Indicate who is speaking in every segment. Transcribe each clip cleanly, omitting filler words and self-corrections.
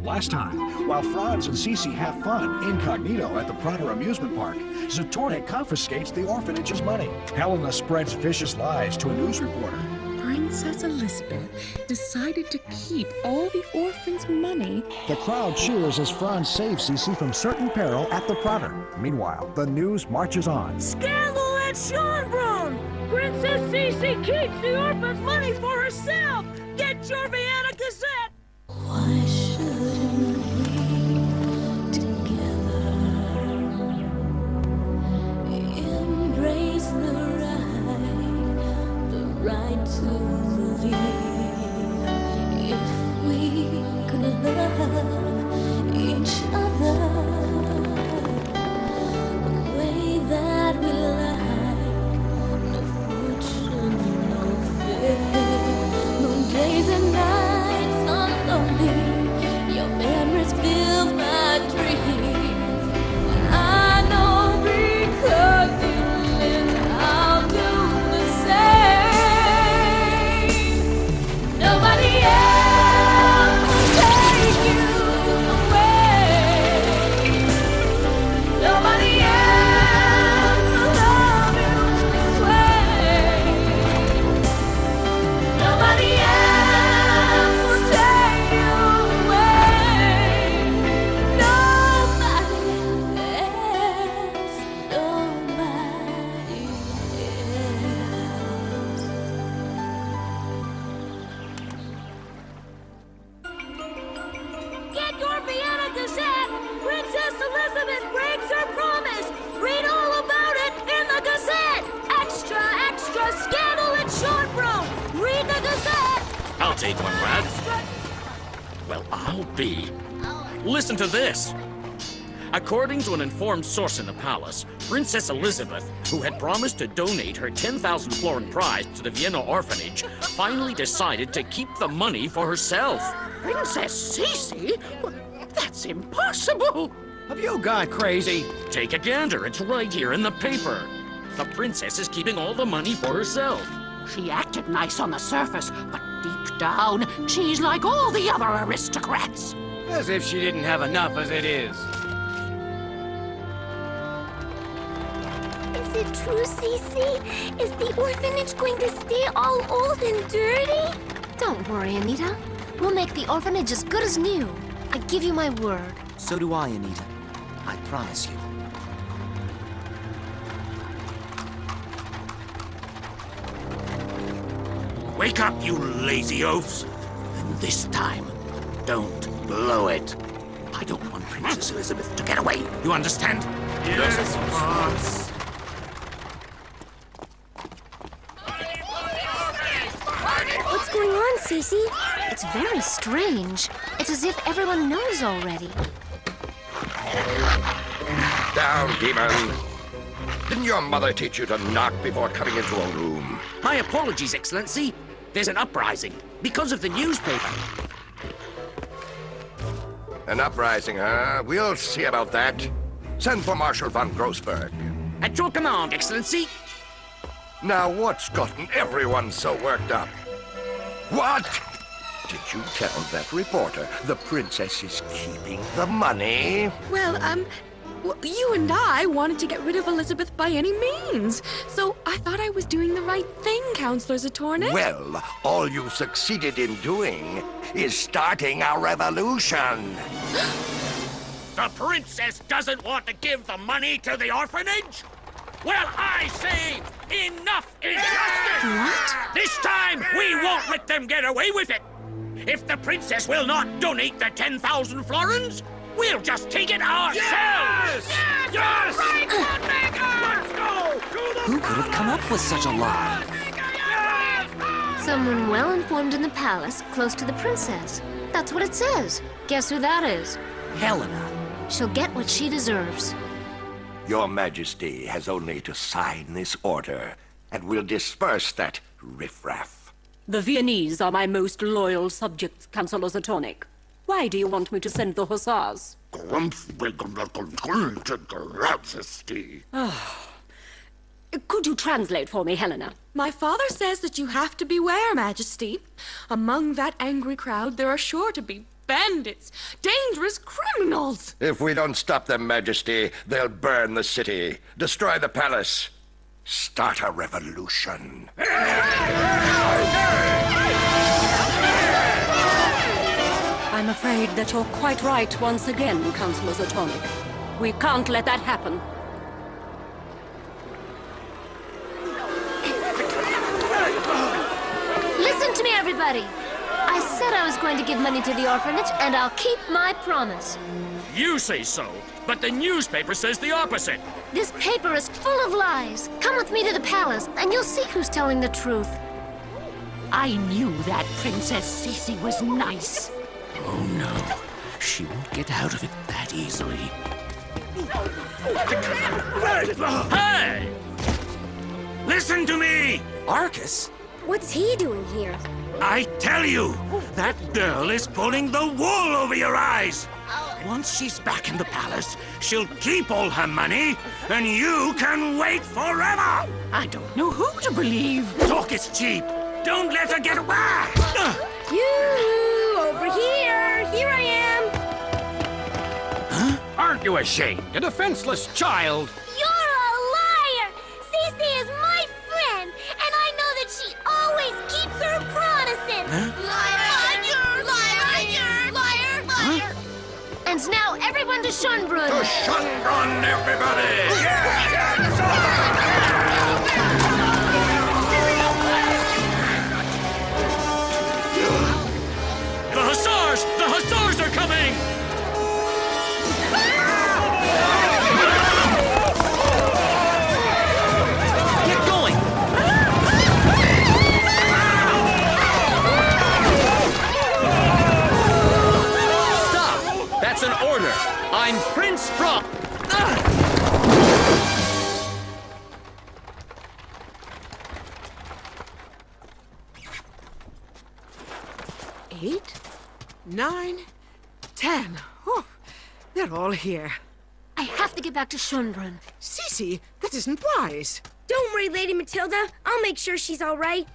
Speaker 1: Last time, while Franz and Sissi have fun incognito at the Prater amusement park, Zatornik confiscates the orphanage's money. Helena spreads vicious lies to a news reporter.
Speaker 2: Princess Elizabeth decided to keep all the orphans' money.
Speaker 1: The crowd cheers as Franz saves Sissi from certain peril at the Prater. Meanwhile, the news marches on.
Speaker 3: Scandal at Schönbrunn! Princess Sissi keeps the orphans' money for herself! Get your Vienna Gazette!
Speaker 4: Why shouldn't we together embrace the right to believe? If we could love each other the way that we like, no fortune, no fame, no days and nights on lonely, your memories fill my dreams. I know because you live, I'll do the same. Nobody else will take you away. Nobody else will love you this way. Nobody else will take you away. Nobody else. Nobody else.
Speaker 3: Get your Vienna Gazette! Princess Elizabeth breaks her promise! Read all about it in the Gazette! Extra, extra, scandal at Schönbrunn! Read the Gazette!
Speaker 5: I'll take one, lad. Well, I'll be. Listen to this. According to an informed source in the palace, Princess Elizabeth, who had promised to donate her 10,000 florin prize to the Vienna orphanage, finally decided to keep the money for herself.
Speaker 3: Princess Sissi? That's impossible!
Speaker 6: Have you gone crazy?
Speaker 5: Take a gander, it's right here in the paper. The princess is keeping all the money for herself.
Speaker 3: She acted nice on the surface, but deep down, she's like all the other aristocrats.
Speaker 6: As if she didn't have enough as it is.
Speaker 7: Is it true, Sissi? Is the orphanage going to stay all old and dirty?
Speaker 8: Don't worry, Anita. We'll make the orphanage as good as new. I give you my word.
Speaker 9: So do I, Anita. I promise you.
Speaker 5: Wake up, you lazy oafs! And this time, don't blow it. I don't want Princess Elizabeth to get away. You understand? Yes, boss.
Speaker 8: What's going on, Sissi? It's very strange. It's as if everyone knows already.
Speaker 10: Down, demon. Didn't your mother teach you to knock before coming into a room?
Speaker 5: My apologies, Excellency. There's an uprising because of the newspaper.
Speaker 10: An uprising, huh? We'll see about that. Send for Marshal von Grossberg.
Speaker 5: At your command, Excellency.
Speaker 10: Now, what's gotten everyone so worked up? What? Did you tell that reporter the princess is keeping the money?
Speaker 2: Well, you and I wanted to get rid of Elizabeth by any means. So I thought I was doing the right thing, Counselor Zatornik.
Speaker 10: Well, all you succeeded in doing is starting a revolution.
Speaker 5: The princess doesn't want to give the money to the orphanage? Well, I say enough is justice!
Speaker 8: What?
Speaker 5: This time, we won't let them get away with it. If the princess will not donate the 10,000 florins, we'll just take it ourselves!
Speaker 6: Yes! Yes!
Speaker 3: Right,
Speaker 5: Let's go!
Speaker 9: Who could have come up with such a lie?
Speaker 8: Someone well informed in the palace, close to the princess. That's what it says. Guess who that is?
Speaker 9: Helena.
Speaker 8: She'll get what she deserves.
Speaker 10: Your Majesty has only to sign this order, and we'll disperse that riffraff.
Speaker 11: The Viennese are my most loyal subjects, Councillor Zatornik. Why do you want me to send the hussars? Could you translate for me, Helena?
Speaker 2: My father says that you have to beware, Majesty. Among that angry crowd, there are sure to be bandits, dangerous criminals.
Speaker 10: If we don't stop them, Majesty, they'll burn the city, destroy the palace, start a revolution.
Speaker 11: I'm afraid that you're quite right once again, Councillor Zatonic. We can't let that happen.
Speaker 8: Listen to me, everybody. I said I was going to give money to the orphanage, and I'll keep my promise.
Speaker 5: You say so, but the newspaper says the opposite.
Speaker 8: This paper is full of lies. Come with me to the palace, and you'll see who's telling the truth.
Speaker 12: I knew that Princess Sissi was nice.
Speaker 5: Oh no, she won't get out of it that easily. Hey! Listen to me!
Speaker 9: Arcus?
Speaker 7: What's he doing here?
Speaker 5: I tell you, that girl is pulling the wool over your eyes. Once she's back in the palace, she'll keep all her money, and you can wait forever!
Speaker 12: I don't know who to believe.
Speaker 5: Talk is cheap. Don't let her get away!
Speaker 7: You over here! Here I am!
Speaker 6: Aren't you ashamed? A defenseless child.
Speaker 7: You're a liar! Sissi is my friend, and I know that she always keeps her promises! Liar! Liar!
Speaker 8: And now, everyone to Schönbrunn!
Speaker 10: To Schönbrunn, everybody!
Speaker 5: The hussars! The hussars are coming!
Speaker 9: Get going! Stop! That's an order. I'm Prince Franz.
Speaker 12: 8, 9, 10. Oh, they're all here.
Speaker 8: I have to get back to Schönbrunn.
Speaker 12: Sissi, that isn't wise.
Speaker 7: Don't worry, Lady Matilda. I'll make sure she's all right.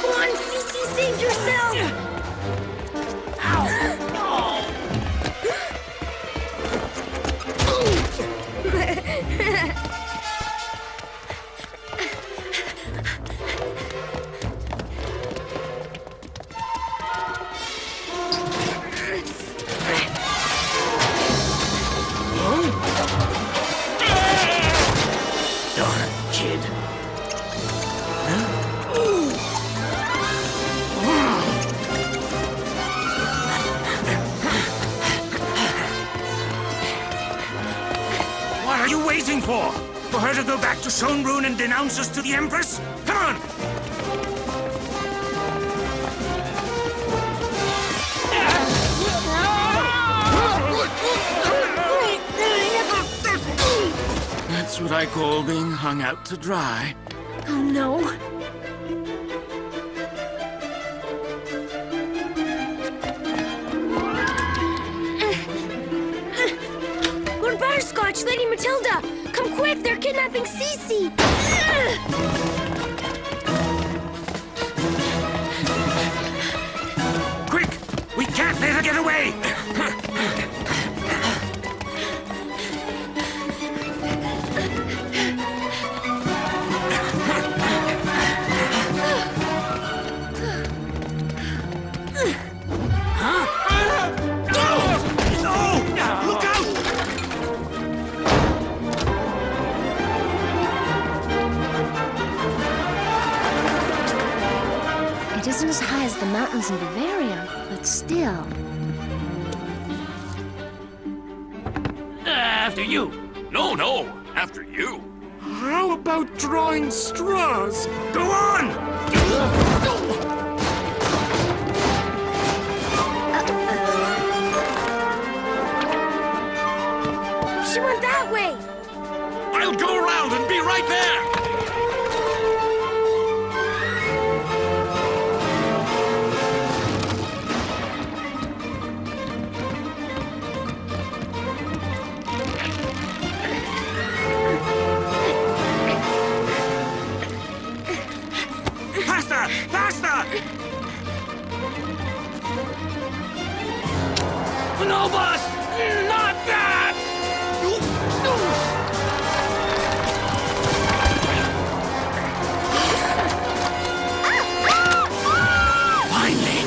Speaker 7: Come on, Sissi, save yourself!
Speaker 5: Darn kid. What are you waiting for? For her to go back to Schönbrunn and denounce us to the Empress? Come on! That's what I call being hung out to dry.
Speaker 7: Oh, no. Lord Butterscotch, Lady Matilda! Come quick, they're kidnapping Sissi!
Speaker 5: Quick! We can't let her get away!
Speaker 8: It isn't as high as the mountains in Bavaria, but still.
Speaker 5: After you. No, after you. How about drawing straws? Go on!
Speaker 7: She went that way!
Speaker 5: I'll go around and be right there!
Speaker 6: No, boss! Not that!
Speaker 5: Finally!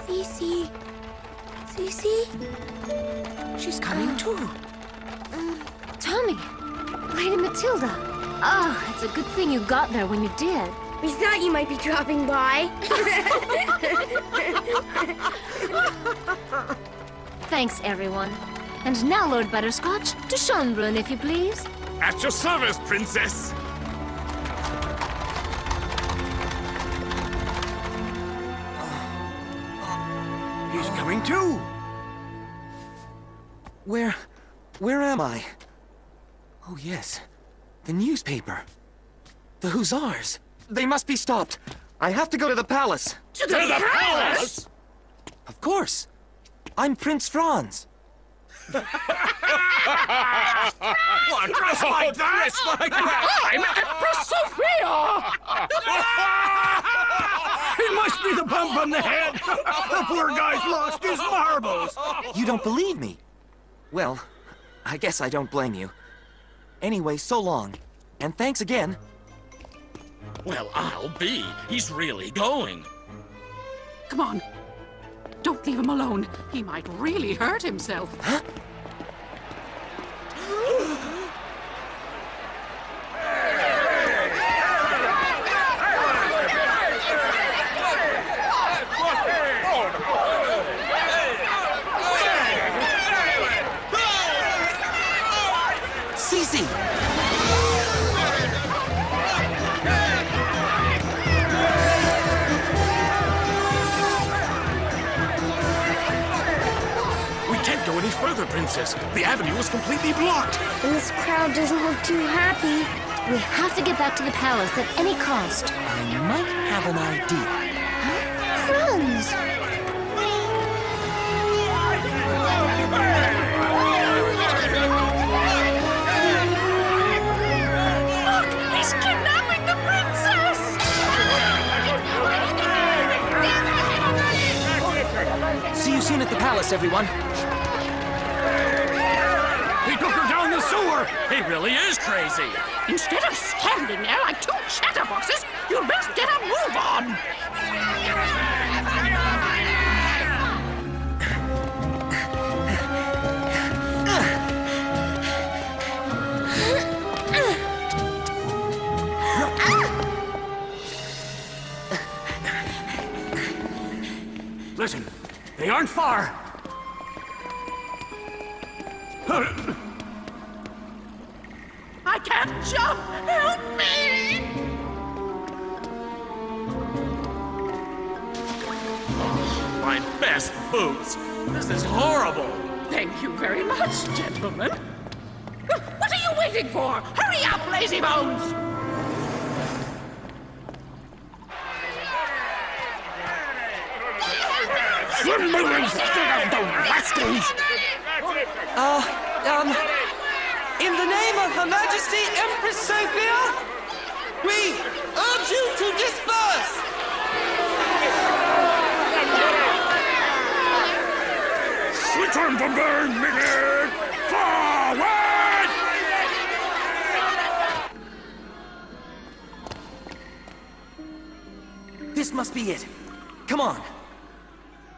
Speaker 8: Sissi. Sissi?
Speaker 12: She's coming too.
Speaker 8: Tommy. Lady Matilda. Oh, it's a good thing you got there when you did.
Speaker 7: We thought you might be dropping by.
Speaker 8: Thanks, everyone. And now, Lord Butterscotch, to Schönbrunn, if you please.
Speaker 6: At your service, princess!
Speaker 13: He's coming too! Where am I? Oh, yes. The newspaper. The Hussars. They must be stopped. I have to go to the palace.
Speaker 6: To the palace?
Speaker 13: Of course. I'm Prince Franz.
Speaker 6: What, dress like that? Dress like that? I'm Empress Sophia!
Speaker 13: It must be the bump on the head. The poor guy's lost his marbles. You don't believe me? Well, I guess I don't blame you. Anyway, so long. And thanks again.
Speaker 5: Well, I'll be. He's really going.
Speaker 12: Come on. Don't leave him alone. He might really hurt himself.
Speaker 13: Huh? Sissi!
Speaker 5: We can't go any further, Princess. The avenue is completely blocked.
Speaker 7: And this crowd doesn't look too happy.
Speaker 8: We have to get back to the palace at any cost.
Speaker 13: I might have an idea.
Speaker 8: Huh? Franz!
Speaker 12: Look! He's kidnapping the princess!
Speaker 13: See you soon at the palace, everyone.
Speaker 6: He took her down the sewer!
Speaker 5: He really is crazy.
Speaker 12: Instead of standing there like two chatterboxes, you best get a move on!
Speaker 6: Listen, they aren't far.
Speaker 12: I can't jump! Help me!
Speaker 5: My best boots. This is horrible.
Speaker 12: Thank you very much, gentlemen. What are you waiting for? Hurry up, lazy bones!
Speaker 13: In the name of Her Majesty Empress Sophia, we urge you to disperse!
Speaker 6: Return the burn, Mickey! Forward!
Speaker 13: This must be it. Come on.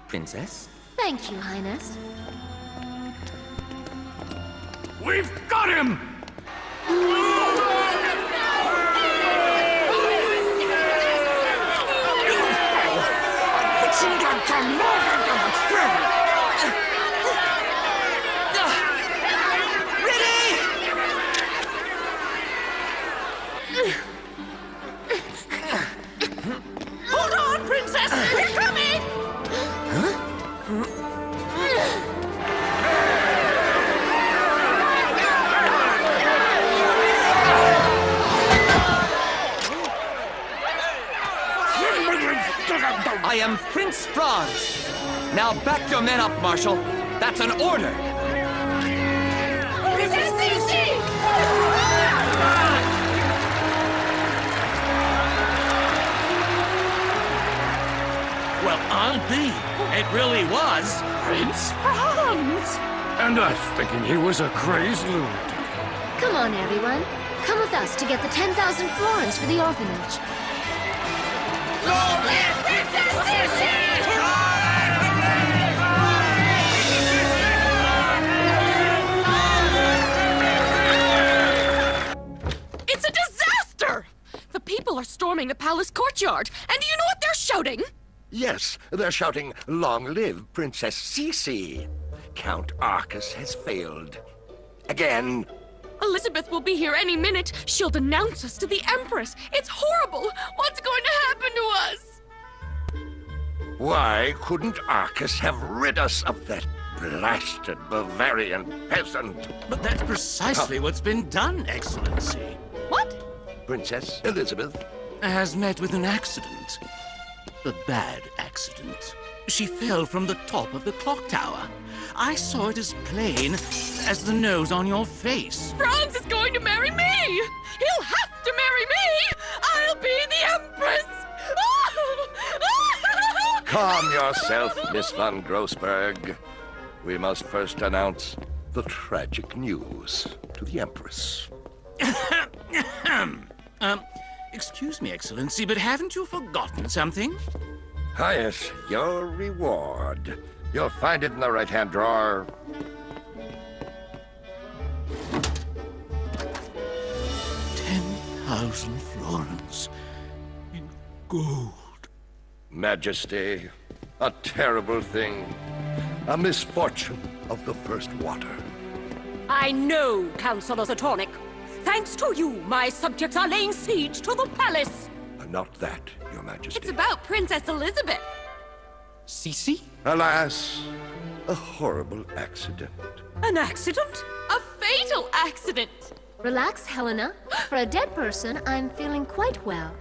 Speaker 13: Princess?
Speaker 8: Thank you, Highness.
Speaker 6: We've got him!
Speaker 12: Hold on, princess! We're coming!
Speaker 13: I am Prince Franz. Now back your men up, Marshal. That's an order.
Speaker 12: Princess Sissi!
Speaker 5: Well, I'll be. It really was
Speaker 12: Prince Franz!
Speaker 6: And us thinking he was a crazed lunatic.
Speaker 8: Come on, everyone. Come with us to get the 10,000 florins for the orphanage.
Speaker 12: Long live Princess Sissi!
Speaker 2: It's a disaster! The people are storming the palace courtyard, and do you know what they're shouting?
Speaker 10: Yes, they're shouting, "Long live Princess Sissi!" Count Arcus has failed. Again.
Speaker 2: Elizabeth will be here any minute. She'll denounce us to the Empress. It's horrible. What's going to happen to us?
Speaker 10: Why couldn't Arcus have rid us of that blasted Bavarian peasant?
Speaker 5: But that's precisely what's been done, Excellency.
Speaker 2: What?
Speaker 10: Princess Elizabeth
Speaker 5: has met with an accident. A bad accident. She fell from the top of the clock tower. I saw it as plain as the nose on your face.
Speaker 2: Franz is going to marry me! He'll have to marry me! I'll be the Empress!
Speaker 10: Calm yourself, Miss von Grossberg. We must first announce the tragic news to the Empress.
Speaker 5: Excuse me, Excellency, but haven't you forgotten something?
Speaker 10: Yes, your reward. You'll find it in the right-hand drawer.
Speaker 5: 10,000 florins in gold.
Speaker 10: Majesty, a terrible thing. A misfortune of the first water.
Speaker 11: I know, Counselor Zatonic. Thanks to you, my subjects are laying siege to the palace.
Speaker 10: Not that, Your Majesty.
Speaker 2: It's about Princess Elizabeth.
Speaker 13: Sissi?
Speaker 10: Alas, a horrible accident.
Speaker 11: An accident?
Speaker 2: A fatal accident.
Speaker 8: Relax, Helena. For a dead person, I'm feeling quite well.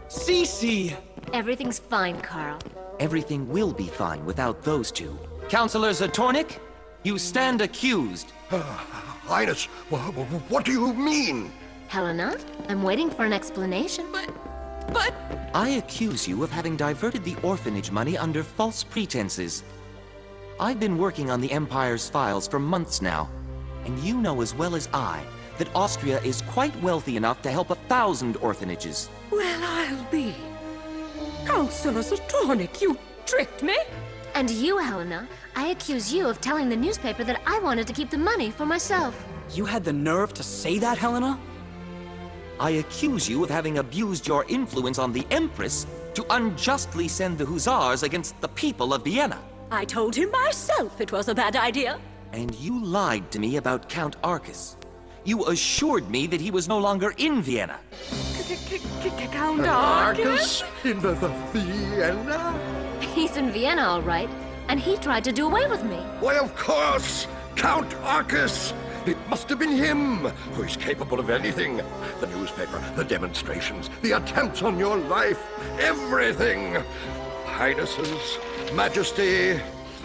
Speaker 13: Sissi!
Speaker 8: Everything's fine, Carl.
Speaker 13: Everything will be fine without those two. Counselor Zatornik, you stand accused.
Speaker 10: Highness, what do you mean?
Speaker 8: Helena, I'm waiting for an explanation.
Speaker 2: But...
Speaker 13: I accuse you of having diverted the orphanage money under false pretenses. I've been working on the Empire's files for months now, and you know as well as I that Austria is quite wealthy enough to help 1,000 orphanages.
Speaker 11: Well, I'll be. Counselor Zatonic, you tricked me.
Speaker 8: And you, Helena, I accuse you of telling the newspaper that I wanted to keep the money for myself.
Speaker 14: You had the nerve to say that, Helena?
Speaker 13: I accuse you of having abused your influence on the Empress to unjustly send the hussars against the people of Vienna.
Speaker 11: I told him myself it was a bad idea.
Speaker 13: And you lied to me about Count Arcus. You assured me that he was no longer in Vienna.
Speaker 2: Count Arcus?
Speaker 10: In the Vienna?
Speaker 8: He's in Vienna, all right. And he tried to do away with me.
Speaker 10: Why, of course! Count Arcus! It must have been him, who is capable of anything. The newspaper, the demonstrations, the attempts on your life, everything! Highnesses, Majesty,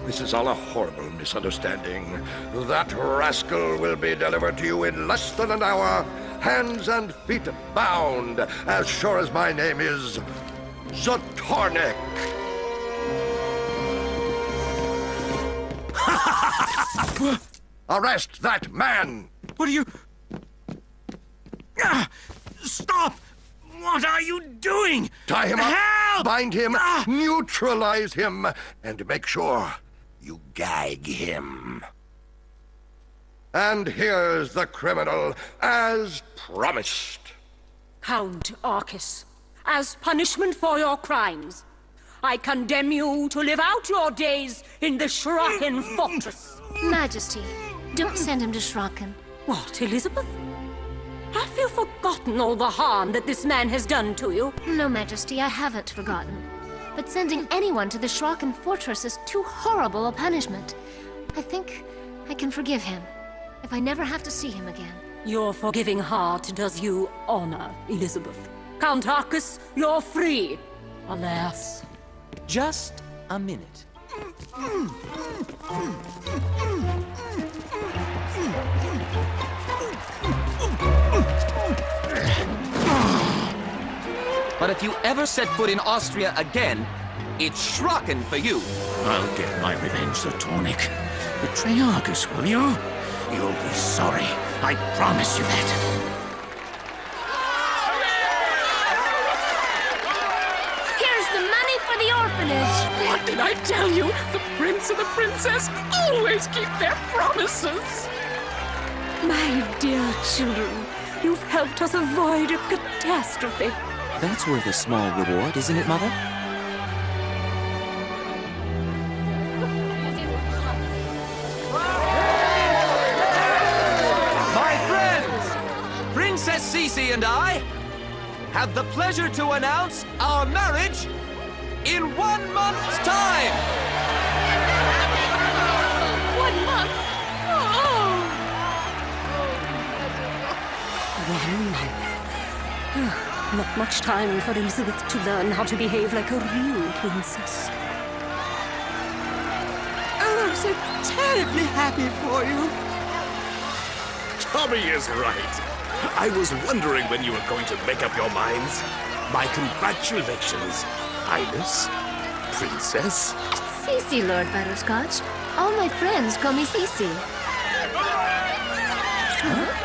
Speaker 10: this is all a horrible misunderstanding. That rascal will be delivered to you in less than an hour, hands and feet bound, as sure as my name is Zatornik. Arrest that man!
Speaker 5: What are you... Stop! What are you doing?
Speaker 10: Tie him up,
Speaker 5: Help!
Speaker 10: bind him, neutralize him, and make sure you gag him. And here's the criminal, as promised.
Speaker 11: Count Arcus, as punishment for your crimes, I condemn you to live out your days in the Schraken fortress.
Speaker 8: Majesty, don't send him to Schraken.
Speaker 11: What, Elizabeth? Have you forgotten all the harm that this man has done to you?
Speaker 8: No, Majesty, I haven't forgotten. But sending anyone to the Schraken fortress is too horrible a punishment. I think I can forgive him, if I never have to see him again.
Speaker 11: Your forgiving heart does you honor, Elizabeth. Count Arcus, you're free. Alas.
Speaker 13: Just a minute. But if you ever set foot in Austria again, It's Schrocken for you.
Speaker 5: I'll get my revenge, Sir Tornik. Betray Argus, will you? You'll be sorry. I promise you that.
Speaker 8: Here's the money for the orphanage.
Speaker 12: What did I tell you? The prince and the princess always keep their promises.
Speaker 11: My dear children, you've helped us avoid a catastrophe.
Speaker 13: That's worth a small reward, isn't it, Mother? My friends! Princess Sissi and I have the pleasure to announce our marriage in 1 month's time!
Speaker 11: 1 month? Oh! 1 month. Not much time for Elizabeth to learn how to behave like a real princess.
Speaker 12: Oh, I'm so terribly happy for you.
Speaker 6: Tommy is right. I was wondering when you were going to make up your minds. My congratulations, Highness, Princess.
Speaker 8: Sissi, Lord Butterscotch. All my friends call me Sissi. Huh?